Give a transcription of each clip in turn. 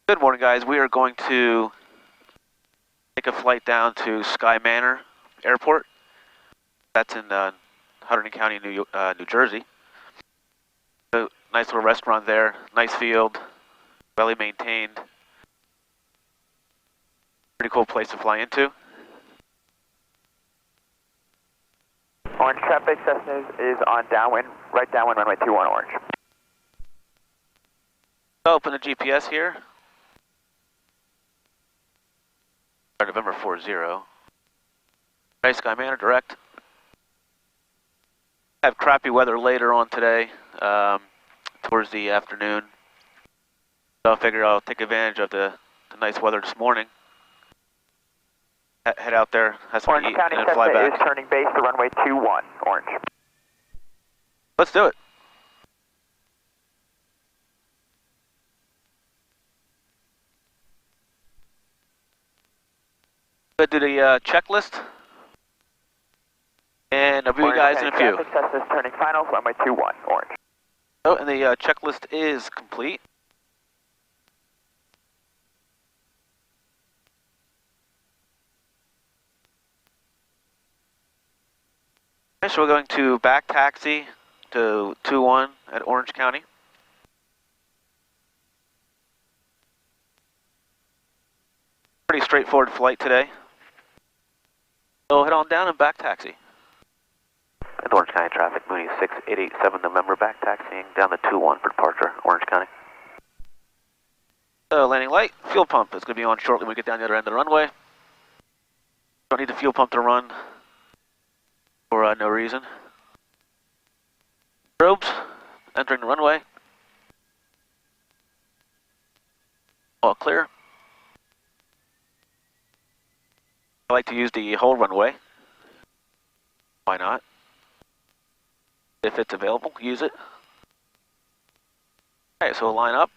Good morning, guys. We are going to take a flight down to Manor Airport. That's in Hunterdon County, New Jersey. A nice little restaurant there, nice field, well maintained. Pretty cool place to fly into. Orange traffic, Cessna is on downwind, right downwind, runway 21 orange. Open the GPS here. November 40. Right, Sky Manor, direct. Have crappy weather later on today, towards the afternoon. So I figure I'll take advantage of the nice weather this morning. Head out there, have some Orange eat, County, and then fly Cessna back. is turning base to runway 21 orange. Let's do it. Good to the checklist. And I'll be with you guys in a few. Traffic, Cessna is turning final, runway 21 orange. Oh, and the checklist is complete. Okay, so we're going to back taxi to 21 at Orange County. Pretty straightforward flight today. So head on down and back taxi. At Orange County traffic, Mooney 6887 November, back taxiing down to 21 for departure, Orange County. So landing light, fuel pump is going to be on shortly when we get down the other end of the runway. Don't need the fuel pump to run for no reason. Probes entering the runway. All clear. I like to use the whole runway. Why not? If it's available, use it. Okay, so we'll line up.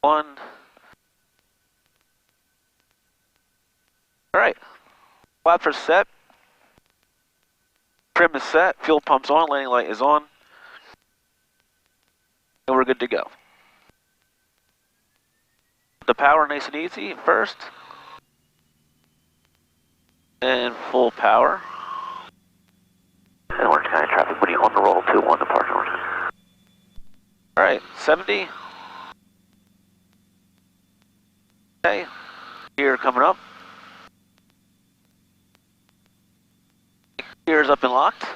1. Alright. Flaps are set. Trim is set. Fuel pump's on. Landing light is on. And we're good to go. The power nice and easy first. And full power. And Orange County traffic, Mooney on the roll, 21 departure, Orange County. Alright, 70. Okay, gear coming up. Gear's up and locked.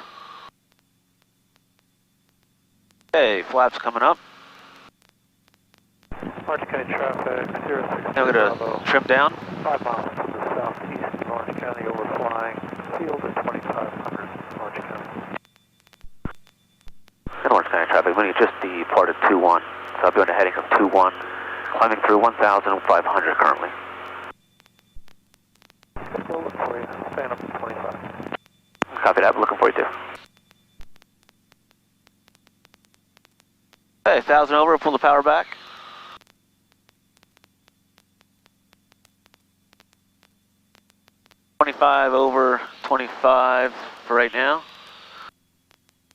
Okay, flaps coming up. Orange County traffic, 06. Now we're going to trim down. 5 miles to the southeast of Orange County, overflying field at 2500 Orange County. And Orange County traffic, Mooney just departed 21, so I'll be on a heading of 21, climbing through 1,500 currently. We'll look for you, staying up to 25. Copy that, looking for you too. Okay, 1,000 over, pull the power back. $25 over 25 for right now.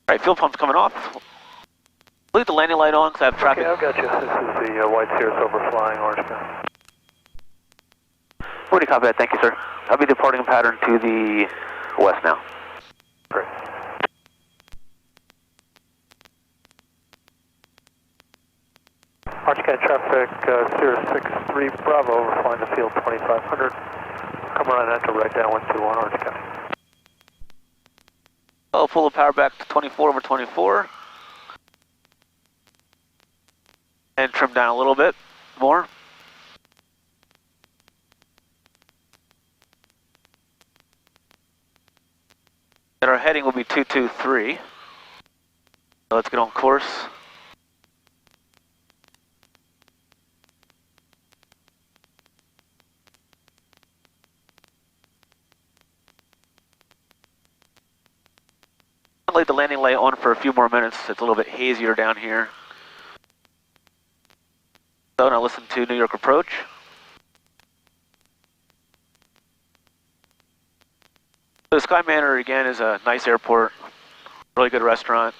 Alright, fuel pump's coming off. Leave the landing light on because I have traffic. Okay, I've got you. This is the White Cirrus overflying Orange County. Mooney, copy that, thank you, sir. I'll be departing pattern to the west now. Great. Orange County traffic, Cirrus 63 Bravo, overflying the field 2500. Come around that to right down 121 Orange County. I'll pull the power back to 24 over 24. And trim down a little bit more. And our heading will be 223. So let's get on course. I'll leave the landing light on for a few more minutes. It's a little bit hazier down here. So now listen to New York approach. So Sky Manor again is a nice airport, really good restaurant.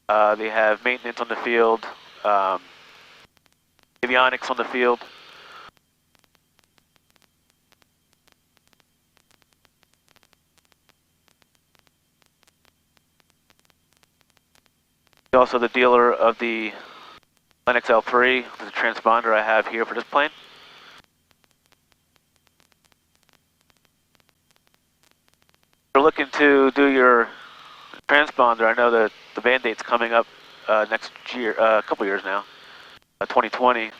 They have maintenance on the field. avionics on the field. Also the dealer of the Lynx L3, the transponder I have here for this plane. If you're looking to do your transponder, I know that the band date's coming up next year, a couple years now, 2020.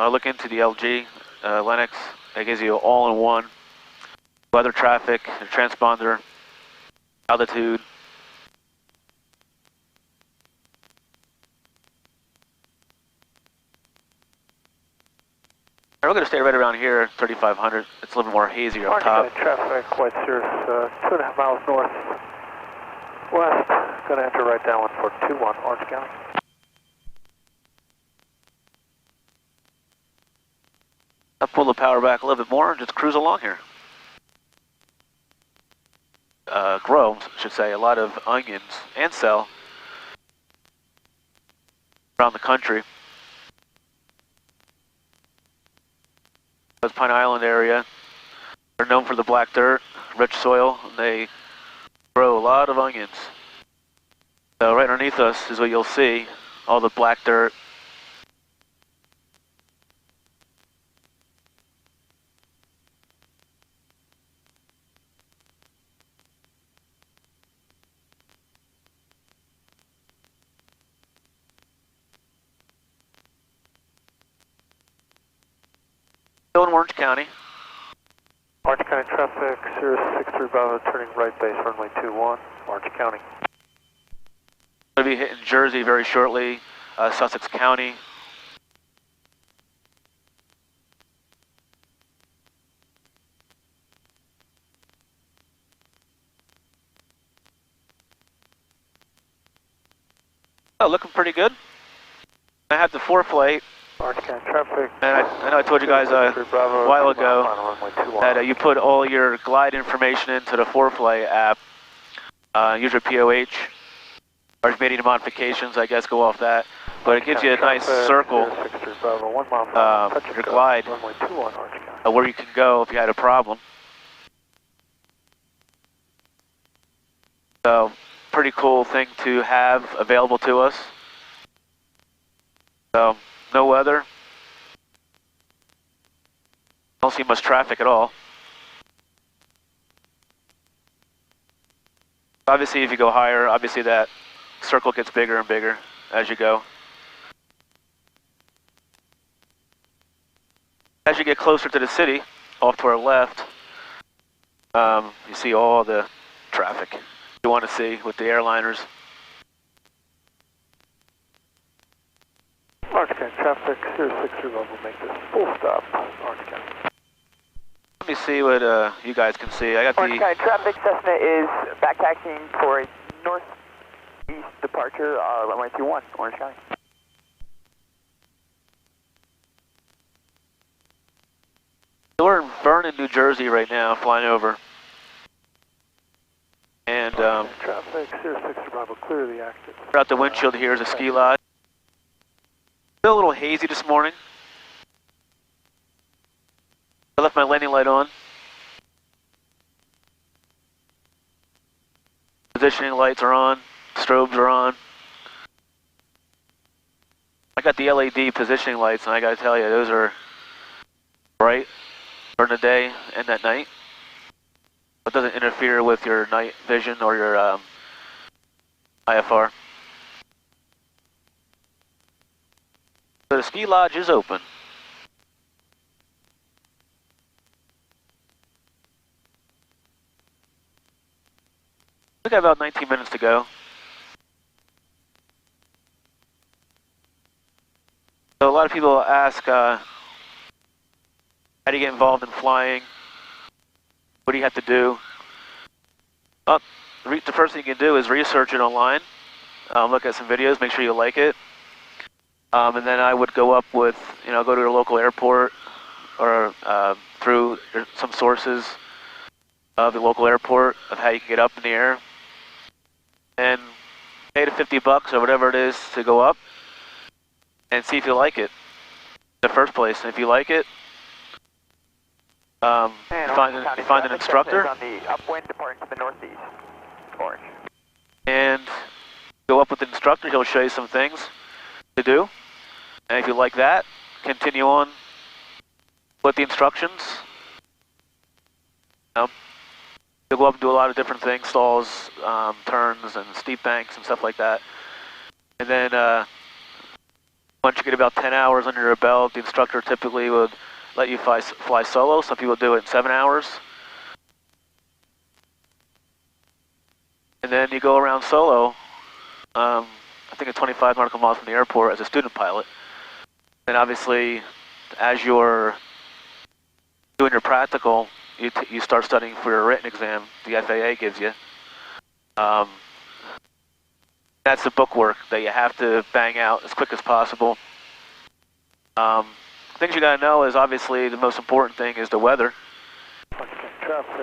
Look into the LG Lynx. It gives you all-in-one weather, traffic, transponder, altitude. We're going to stay right around here, 3,500. It's a little bit more hazier up top. Traffic, White Cirrus, 2.5 miles north west. Going to enter right downwind for 21 Orange County. I'll pull the power back a little bit more and just cruise along here. Grow, I should say, a lot of onions and sell around the country. The Pine Island area, they're known for the black dirt, rich soil, and they grow a lot of onions. So right underneath us is what you'll see, all the black dirt. Still in Orange County. Orange County traffic, Cirrus 63 Bravo, turning right base, runway 21, Orange County. Going to be hitting Jersey very shortly, Sussex County. Oh, looking pretty good. I had the ForeFlight. Orange County traffic. And I know I told you guys a while ago that you put all your glide information into the ForeFlight app. Use your POH. Or if you made any modifications, I guess, go off that. But it gives you a nice circle, your glide, where you can go if you had a problem. So, pretty cool thing to have available to us. So, no weather. Don't see much traffic at all. Obviously, if you go higher, obviously that circle gets bigger and bigger as you go. As you get closer to the city, off to our left, you see all the traffic you want to see with the airliners. Orange County traffic, Cirrus 63 will make this full stop, Orange County. Let me see what you guys can see. I got Orange County traffic, Cessna is back taxiing for a northeast departure, runway 21, Orange County. We're in Vernon, New Jersey right now, flying over. And traffic, Cirrus 63 Bravo, clearly active. out the windshield here is a ski lodge. Still a little hazy this morning. I left my landing light on. Positioning lights are on, strobes are on. I got the LED positioning lights, and I gotta tell you, those are bright during the day and at night. It doesn't interfere with your night vision or your IFR. So the ski lodge is open. We got about 19 minutes to go. So a lot of people ask, how do you get involved in flying? What do you have to do? Well, the first thing you can do is research it online. Look at some videos, make sure you like it. And then I would go up with, go to your local airport or through some sources of the local airport of how you can get up in the air. And pay the $50 or whatever it is to go up. and see if you like it in the first place. And if you like it, you find an instructor. On the upwind departing to the northeast. Orange. And go up with the instructor. He'll show you some things to do. And if you like that, continue on with the instructions. You'll go up and do a lot of different things, stalls, turns, and steep banks and stuff like that. And then once you get about 10 hours under your belt, the instructor typically would let you fly solo. Some people do it in 7 hours. And then you go around solo, I think it's 25 nautical miles from the airport as a student pilot. And obviously, as you're doing your practical, you start studying for your written exam the FAA gives you. That's the book work that you have to bang out as quick as possible. Things you gotta know is obviously the most important thing is the weather.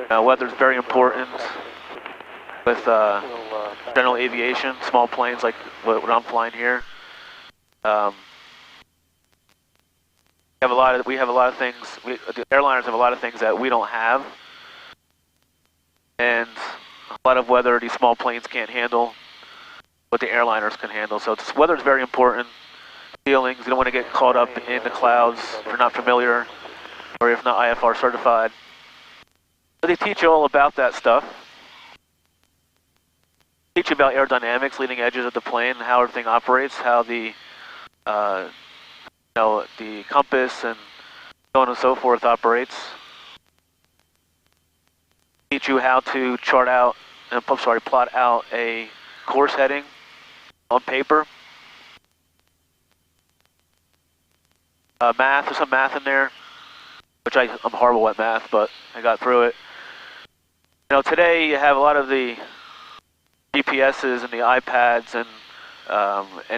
Weather's very important with general aviation, small planes like what I'm flying here. We have a lot of things. The airliners have a lot of things that we don't have, and a lot of weather these small planes can't handle, what the airliners can handle. So weather is very important. Feelings, you don't want to get caught up in the clouds if you're not familiar, or if not IFR certified. But they teach you all about that stuff. Teach you about aerodynamics, leading edges of the plane, how everything operates, how the the compass and so on and so forth operates. Teach you how to plot out a course heading on paper. Math, there's some math in there, which I'm horrible at math, but I got through it. Today you have a lot of the GPSs and the iPads and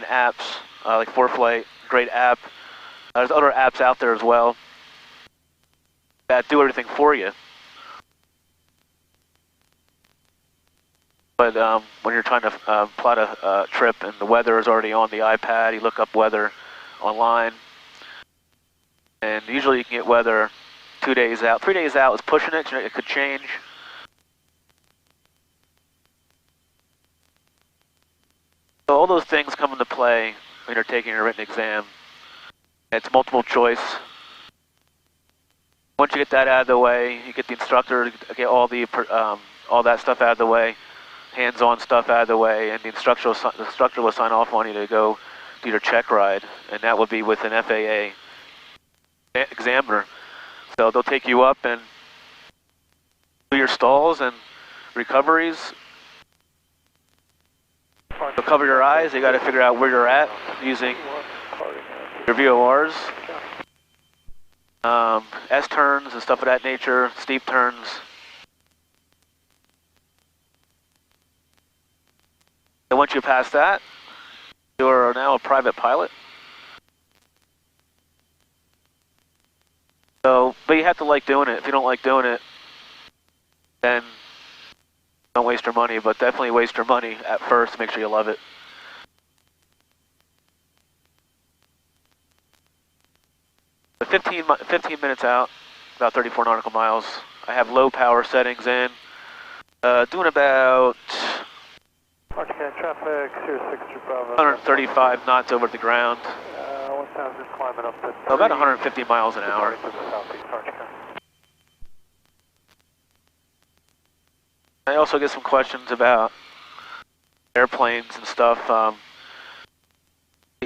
apps like ForeFlight, great app. There's other apps out there as well that do everything for you. But when you're trying to plot a trip and the weather is already on the iPad, you look up weather online. And usually you can get weather 2 days out. 3 days out is pushing it, it could change. So all those things come into play when you're taking your written exam. It's multiple choice. Once you get that out of the way, you get the instructor to get all that stuff out of the way, hands-on stuff out of the way, and the instructor will sign off on you to go do your check ride, and that will be with an FAA examiner. So they'll take you up and do your stalls and recoveries. They'll cover your eyes. You got to figure out where you're at using your VORs, S-turns and stuff of that nature, steep turns. And once you pass that, you are now a private pilot. So, but you have to like doing it. If you don't like doing it, then don't waste your money, but definitely waste your money at first. Make sure you love it. The 15 minutes out, about 34 nautical miles. I have low power settings in, doing about 135 knots over the ground. About 150 miles an hour. I also get some questions about airplanes and stuff. The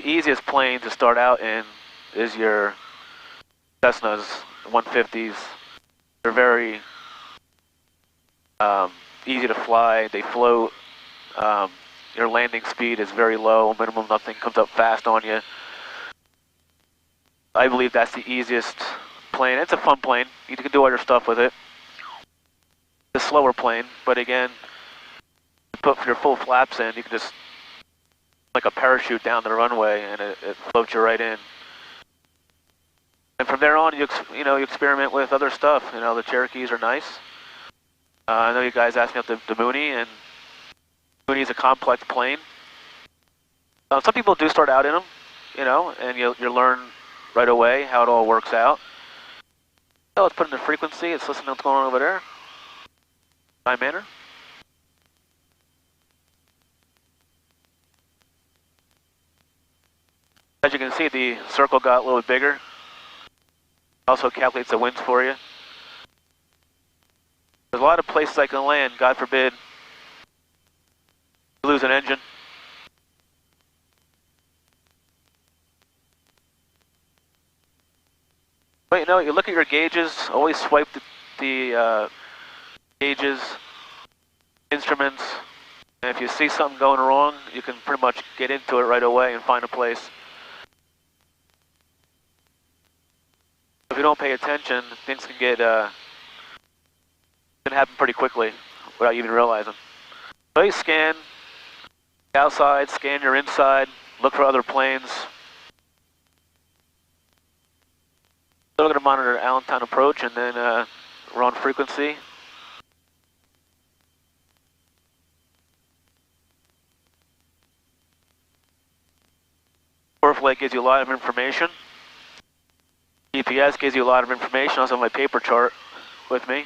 easiest plane to start out in is your Cessnas, 150s. They're very easy to fly. They float. Your landing speed is very low. Minimum nothing comes up fast on you. I believe that's the easiest plane. It's a fun plane. You can do all your stuff with it. It's a slower plane, but again, you put your full flaps in, you can just like a parachute down the runway, and it floats you right in. And from there on, you experiment with other stuff. The Cherokees are nice. I know you guys asked me about the Mooney, and Mooney is a complex plane. Some people do start out in them. you know, and you learn right away how it all works out. So let's put in the frequency. It's listening to what's going on over there. Sky Manor. As you can see, the circle got a little bit bigger. Also calculates the winds for you. There's a lot of places I can land, God forbid you lose an engine. But you know, you look at your gauges, always swipe the gauges, instruments, and if you see something going wrong, you can pretty much get into it right away and find a place. If you don't pay attention, things can happen pretty quickly without you even realizing. So you scan outside, scan your inside, look for other planes. So we're going to monitor Allentown approach, and then we're on frequency. ForeFlight gives you a lot of information. GPS gives you a lot of information. I also have my paper chart with me,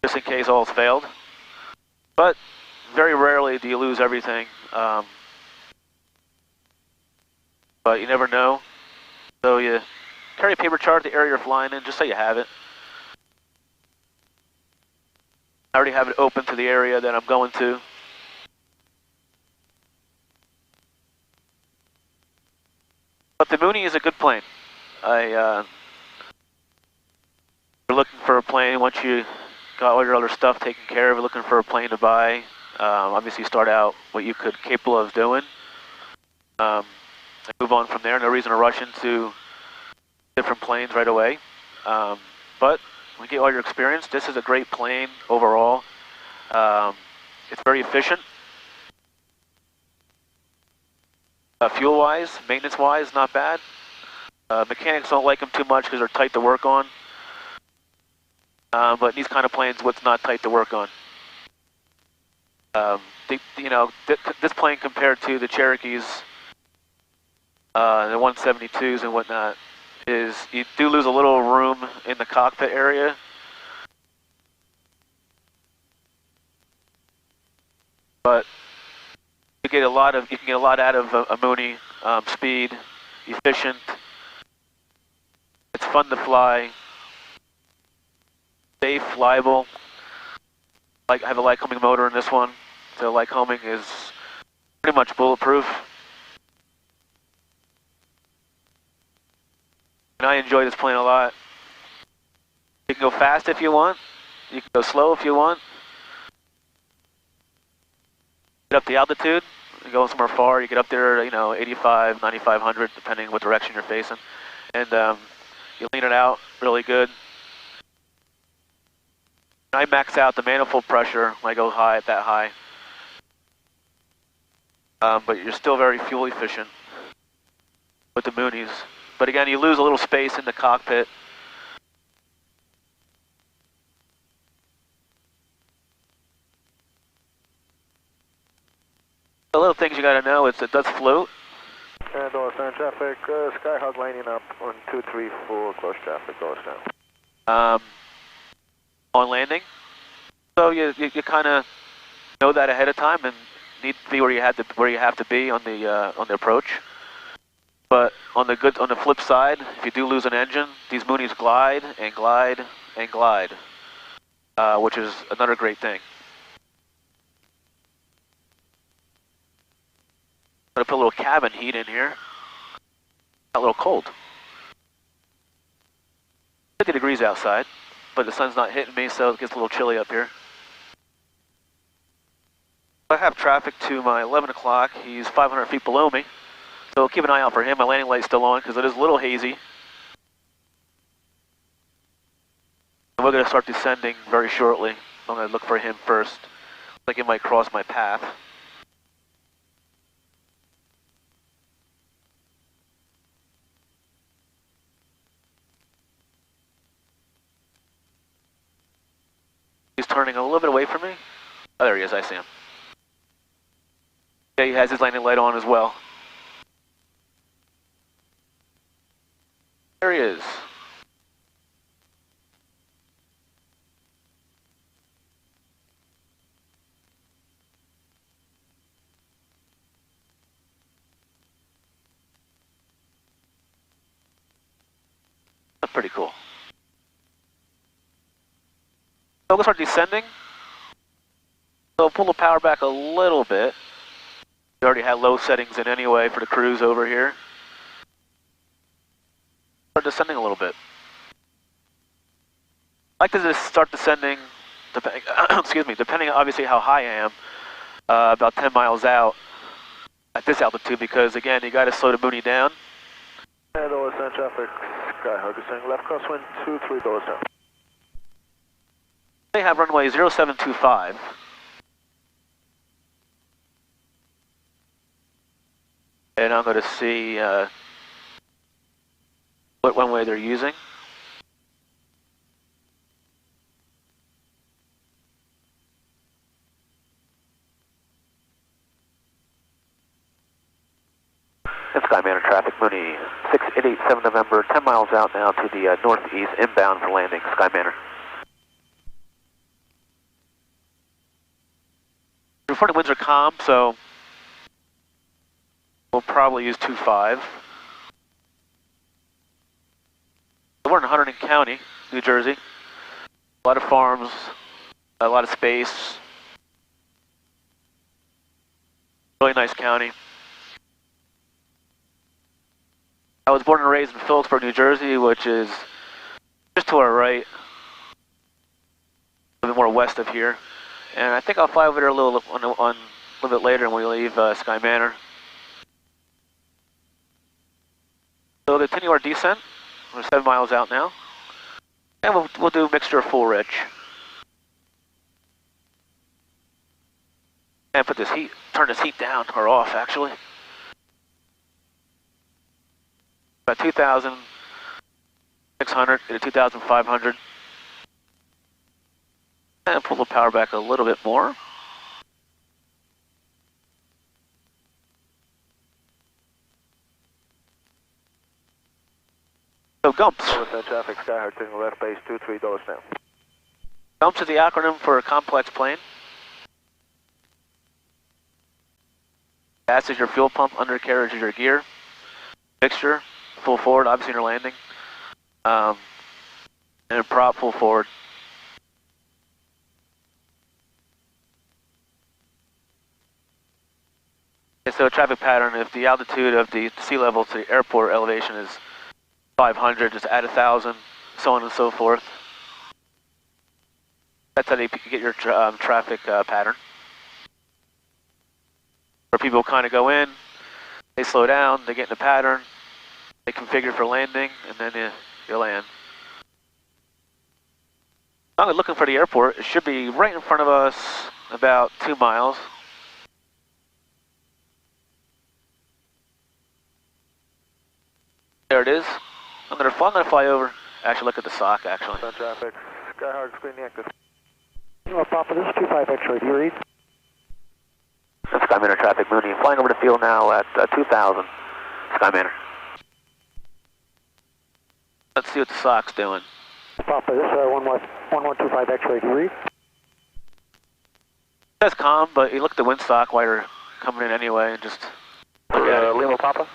just in case all's failed. But very rarely do you lose everything. But you never know. So you carry a paper chart, the area you're flying in, just so you have it. I already have it open to the area that I'm going to. But the Mooney is a good plane. You're looking for a plane once you got all your other stuff taken care of. You're looking for a plane to buy. Obviously, start out what you could capable of doing. And move on from there. No reason to rush into different planes right away. But when you get all your experience, this is a great plane overall. It's very efficient. Fuel-wise, maintenance-wise, not bad. Mechanics don't like them too much because they're tight to work on. But these kind of planes, what's not tight to work on? This plane compared to the Cherokees, the 172s and whatnot, is you do lose a little room in the cockpit area. But you can get a lot out of a Mooney. Speed, efficient. It's fun to fly. Safe, flyable. I have a Lycoming motor in this one. So Lycoming is pretty much bulletproof. And I enjoy this plane a lot. You can go fast if you want. You can go slow if you want. Get up the altitude. You go somewhere far. You get up there, 85, 9,500, depending what direction you're facing. And you lean it out really good. I max out the manifold pressure when I go high at that high. But you're still very fuel efficient with the Moonies. But again, you lose a little space in the cockpit. The little things you got to know is it does float. And Doylestown traffic, Skyhawk lining up on 234, close traffic, Doylestown. On landing. So you kind of know that ahead of time and need to be where you have to be on the approach. But on the flip side, if you do lose an engine, these Moonies glide and glide and glide, which is another great thing. I'm gonna put a little cabin heat in here. Got a little cold. 50 degrees outside, but the sun's not hitting me, so it gets a little chilly up here. I have traffic to my 11 o'clock. He's 500 feet below me, so keep an eye out for him. My landing light's still on because it is a little hazy. And we're going to start descending very shortly. I'm going to look for him first. Looks like he might cross my path. He's turning a little bit away from me. Oh, there he is, I see him. Yeah, he has his landing light on as well. There he is. That's pretty cool. So we'll start descending. So pull the power back a little bit. We already had low settings in anyway for the cruise over here. Start descending a little bit. I like to just start descending, excuse me, depending obviously how high I am, about 10 miles out at this altitude, because again, you got to slow the Mooney down. And OSN traffic, Skyhawk descending left crosswind 23 doors down. They have runway 0725. And I'm going to see what runway they're using. Sky Manor traffic, Mooney 6887 November, 10 miles out now to the northeast, inbound for landing, Sky Manor. The front winds are calm, so we'll probably use 2.5. We're in Hunterdon County, New Jersey. A lot of farms, a lot of space. Really nice county. I was born and raised in Phillipsburg, New Jersey, which is just to our right, a bit more west of here. And I think I'll fly over there a little bit later when we leave Sky Manor. So we'll continue our descent. We're 7 miles out now. And we'll do a mixture of full rich. And put this heat, turn this heat down, or off actually. About 2,600 to 2,500. And pull the power back a little bit more. So GUMPS. OSN traffic, Skyhawk descending left base 23 doors down. GUMPS is the acronym for a complex plane. Gas is your fuel pump, undercarriage is your gear. Mixture, full forward, obviously you're landing. And prop, full forward. Okay, so traffic pattern, if the altitude of the sea level to the airport elevation is 500, just add 1,000, so on and so forth. That's how you get your traffic pattern. Where people kind of go in, they slow down, they get in a pattern, they configure for landing, and then you land. I'm looking for the airport. It should be right in front of us, about 2 miles. There it is. I'm gonna fly over. Actually, look at the sock. Actually. OSN traffic, Skyhawk screening active. Papa, this is 25 X-ray. Do you read? Sky Manor traffic, Mooney, flying over the field now at 2,000, Sky Manor. Let's see what the sock's doing. Papa, this is 1125 X-ray. Do you read? That's calm, but you look at the windsock while you're coming in anyway, and just look at it. Lima Papa?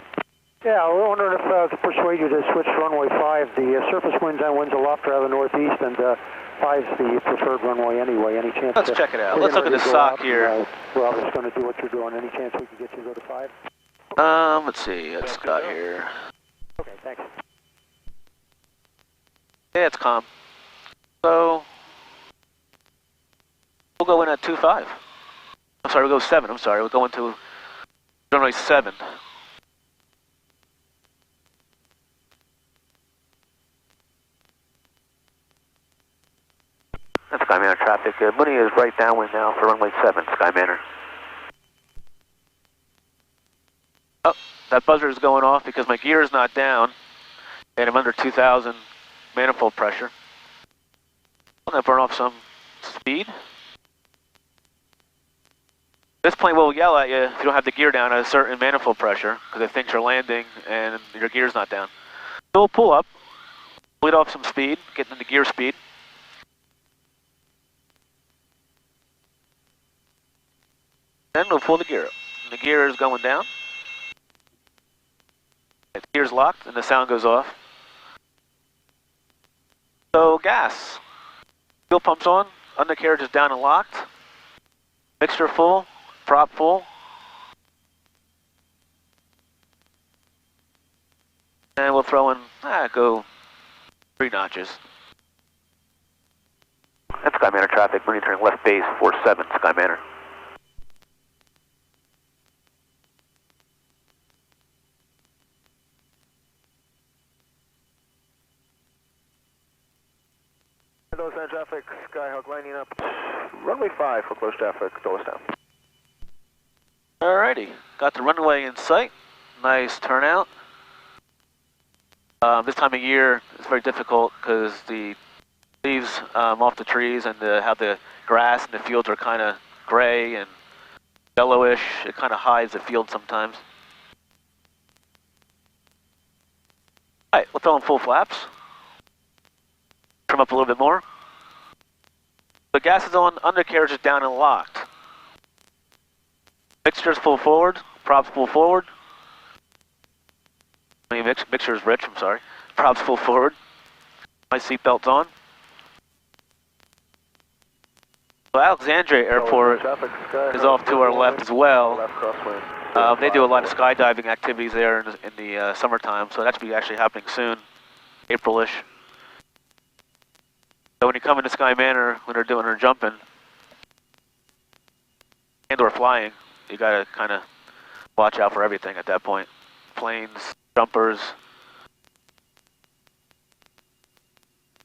Yeah, we're wondering if I could persuade you to switch to runway 5. The surface winds and winds aloft are out of the northeast, and 5's the preferred runway anyway. Any chance? Let's check it out. Let's look at the sock here. We're obviously going to do what you're doing. Any chance we could get you to go to 5? Let's see. It's Scott here. Okay, thanks. Yeah, it's calm. So we'll go in at 2.5. I'm sorry, we'll go 7. I'm sorry, we'll go into runway 7. That's Sky Manor traffic. Mooney is right downwind now for runway 7, Sky Manor. Oh, that buzzer is going off because my gear is not down, and I'm under 2,000 manifold pressure. I'm going to burn off some speed. This plane will yell at you if you don't have the gear down at a certain manifold pressure, because it thinks you're landing and your gear's not down. So we'll pull up, lead off some speed, getting into gear speed. Then we'll pull the gear up. And the gear is going down. The gear's locked and the sound goes off. So gas. Fuel pump's on, undercarriage is down and locked. Mixture full, prop full. And we'll throw in, go 3 notches. And Sky Manor traffic, Mooney turning left base 47, Sky Manor. Those traffic, Skyhawk lining up. Runway 5 for close traffic, Doylestown. Alrighty, got the runway in sight. Nice turnout. This time of year it's very difficult because the leaves off the trees and how the grass and the fields are kind of gray and yellowish. It kind of hides the field sometimes. Alright, we'll throw in full flaps. Trim up a little bit more. The gas is on, undercarriage is down and locked. Mixture's full forward, props full forward. Mixture is rich, I'm sorry. Props full forward. My seatbelt's on. So Alexandria Airport is off to our left as well. They do a lot of skydiving activities there in the summertime, so that should be actually happening soon, April-ish. So when you come into Sky Manor, when they're doing their jumping and or flying, you gotta kind of watch out for everything at that point. Planes, jumpers.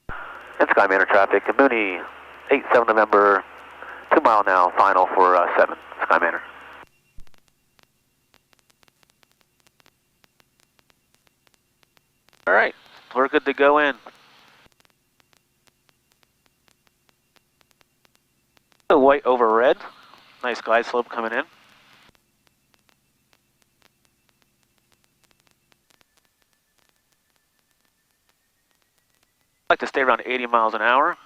And Sky Manor traffic, Mooney 87 November, 2 mile now, final for 7, Sky Manor. All right, we're good to go in. The white over red. Nice glide slope coming in. I like to stay around 80 miles an hour.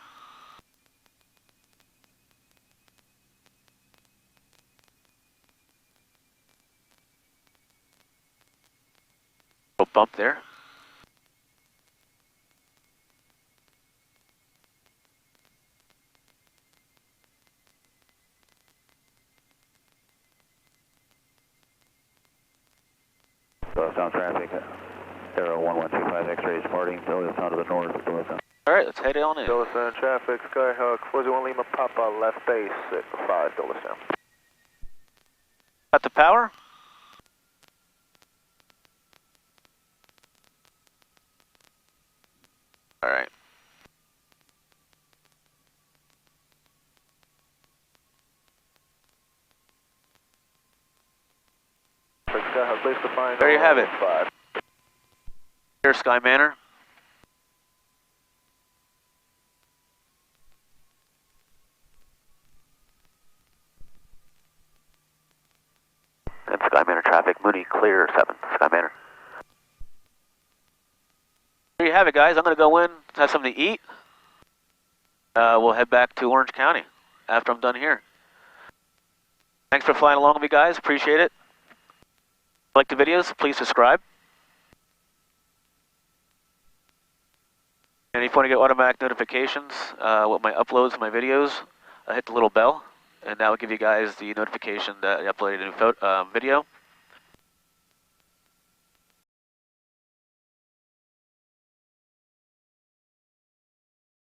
Little bump there. Doylestown traffic, Aero 1125 X-ray departing, Doylestown to the north, Doylestown. Alright, let's head on in. Doylestown traffic, Skyhawk 41 Lima Papa, left base at 5, Doylestown. Got the power? Alright. Skyhawk, place the final. There you have it. 5. Here, Sky Manor. And Sky Manor traffic, Mooney clear 7, Sky Manor. There you have it, guys. I'm going to go in, have something to eat. We'll head back to Orange County after I'm done here. Thanks for flying along with me, guys. Appreciate it. If you like the videos, please subscribe. And if you want to get automatic notifications with my uploads of my videos, hit the little bell, and that will give you guys the notification that I uploaded a new video.